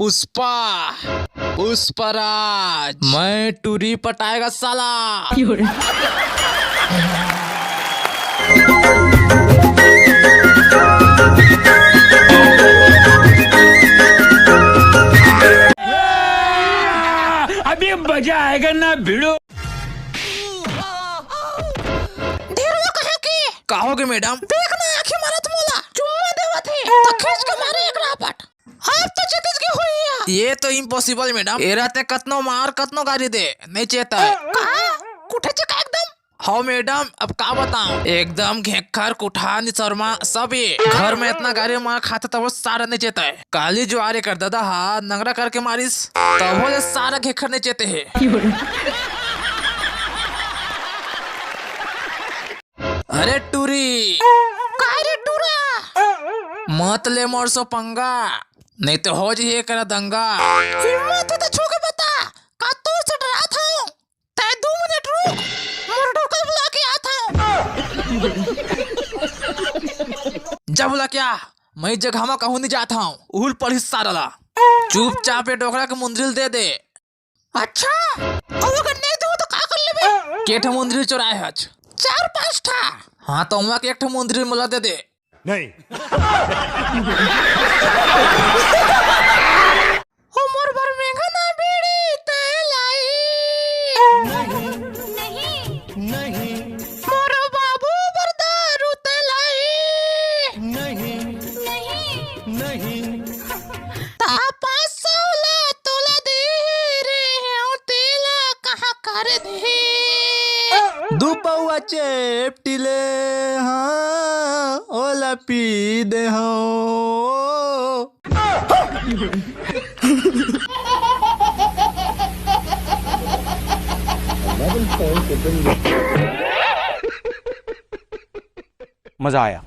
पुष्पा पुष्पराज, मैं टूरी पटाएगा साला। अभी मजा आएगा ना भिड़ो। कहोगे मैडम? देखना आखिर मारत मोला चुम्मा देवत है तो खींच के मारे एक रापट। अब तो चितिस की हुई है। ये तो इम्पॉसिबल मैडम। एरा ते कतनो मार कतनो गाड़ी दे नहीं चेता है। कुठे चका एकदम। हाँ मैडम, अब का बताऊं, एकदम घेखर कुठा निचरमा सब ये। घर में इतना गाड़ी मार खाता तब सारा नहीं चेता है। काली जो आरे कर दादा हाथ नंगरा करके मारिस तब वो सारा घेखर नहीं चेते है। अरे टूरी कारे टूरा मत ले मोर सो पंगा, नहीं तो हो जी करा दंगा। हिम्मत है तो छू के बता का तू से डरा था। तय 2 मिनट रुक, मोर ढोकल बुला के आता हूँ। जब बोला क्या मैं जगह में कहूँ नहीं जाता हूँ। उहुल पर हिस्सा रला चुपचाप ये डोकरा के मुंद्रिल दे दे। अच्छा और अगर नहीं दो तो का कर लेबे? केठ मुंद्रिल चुराए हज 4-5 ठा। हाँ तो उमा के एक मुंद्रिल मुला दे दे। नहीं हो मोर भर मेघा ना बीड़ी तलाई। नहीं मोर बाबू बर दारू तलाई। नहीं ता 500 तोला दे रे हो तेला कहाँ कर दे। दुपौआ चेपटिले हाँ ओला पी दे हो। मजा आया।